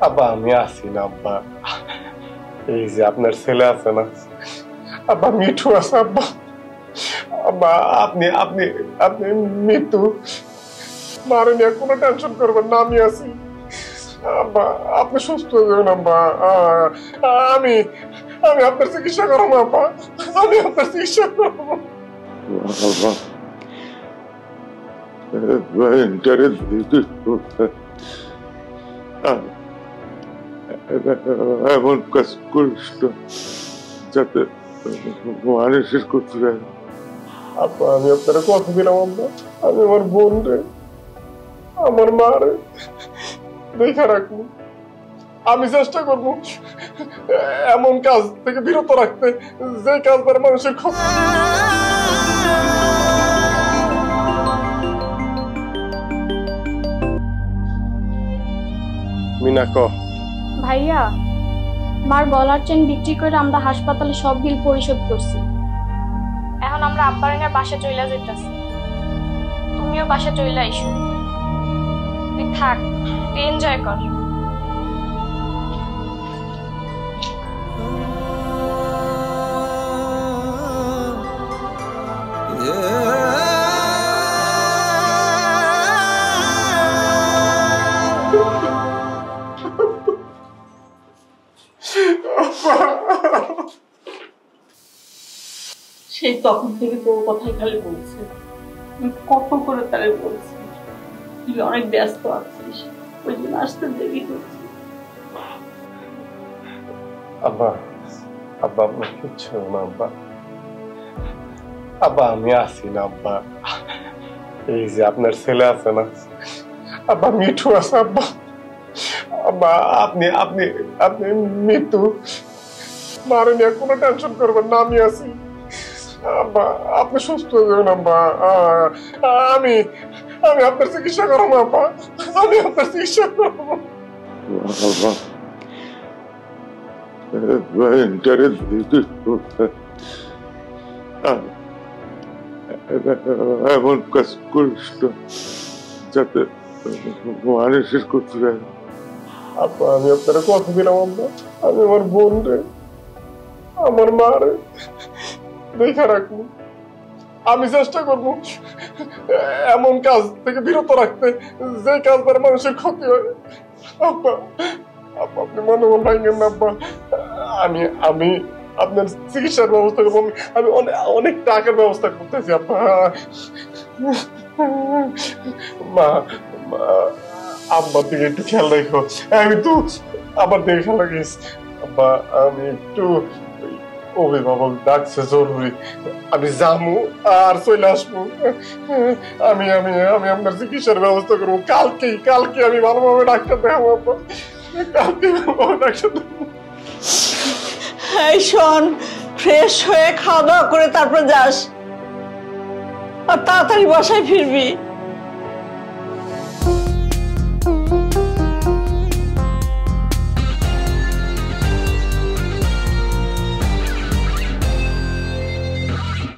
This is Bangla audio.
আব্বা আমি আছি না আব্বা। এই যে আপনার ছেলে আছে না আব্বা, মিঠু আছে আব্বা। আব্বা আপনি আপনি আপনি মৃত্যু মারে নিয়ে কোনো টেনশন করবেন না, আমি আছি আব্বা। আপনি সুস্থ হয়ে যাবেন আব্বা। আমি আমি আপনার চিকিৎসা করবো আব্বা, আমি আপনার চিকিৎসা করবো। এমন কাজ করিস না যাতে মানুষের করতে যায়। আব্বা আমি আপনারা কথা দিলাম আব্বা, আমি আমার বোন রে আমার মা রে দেখে রাখবো। আমি চেষ্টা করবো এমন কাজ থেকে বিরত রাখতে যে কাজ দ্বারা মানুষের ক্ষতি। মিনাক ভাইয়া, মার গলার চেন বিক্রি করে আমরা হাসপাতালে সব বিল পরিশোধ করছি। এখন আমরা আব্বারের বাসা চলে যেতেছি, তুমিও বাসা চলে আইসো। তুই থাক, তুই এনজয় কর। সেই তখন থেকে তোর কথাই খালি বলছে, কত করে তারে বলছি তুই অনেক ব্যস্ত আছিস, ওই জন্য আসতে দেরি করছি। আব্বা আব্বা আপনার কিচ্ছু না আব্বা। আব্বা আমি আছি না আব্বা। এই যে আপনার ছেলে আছে না আব্বা, মিঠু আছে আব্বা। আব্বা আপনি আপনি আপনি মৃত্যু মারে নিয়ে কোনো টেনশন করবেন না, আমি আছি আব্বা। আপনি সুস্থ হয়ে যাবেন আব্বা। আমি আমি আপনার চিকিৎসা করবো আব্বা, আমি আপনার চিকিৎসা করবো। এমন কাজ করিস না যাতে মানুষের করতে যায়। আব্বা আমি আপনারা কথা দিলাম আব্বা, আমি আমার বোন রে আমার মা রে দেখে রাখবো। আমি চেষ্টা করবো এমন কাজ থেকে বিরত রাখতে যে কাজ দ্বারা মানুষের ক্ষতি হয়। আব্বা আব্বা আপনি মনে মন ভাঙেন না আব্বা। আমি আমি আপনার চিকিৎসার ব্যবস্থা করবো। আমি অনেক টাকার ব্যবস্থা করতেছি আব্বা। মা আব্বার দিকে একটু খেয়াল রাখো। আমি তো আবার দিকে খেয়াল রাখিস আব্বা। আমি একটু অভিভাবক ডাকছে জরুরি, আমি যাবো আর চলে আসবো। আমি আমি আমি আপনার চিকিৎসার ব্যবস্থা করবো। কালকে আমি ভালোভাবে ডাক্তার দেখাবো আব্বা, কালকে ভালোভাবে ডাক্তার দেখাবো। এই শোন, ফ্রেশ হয়ে খাওয়া দাওয়া করে তারপর যাস আর তাড়াতাড়ি বাসায় ফিরবি।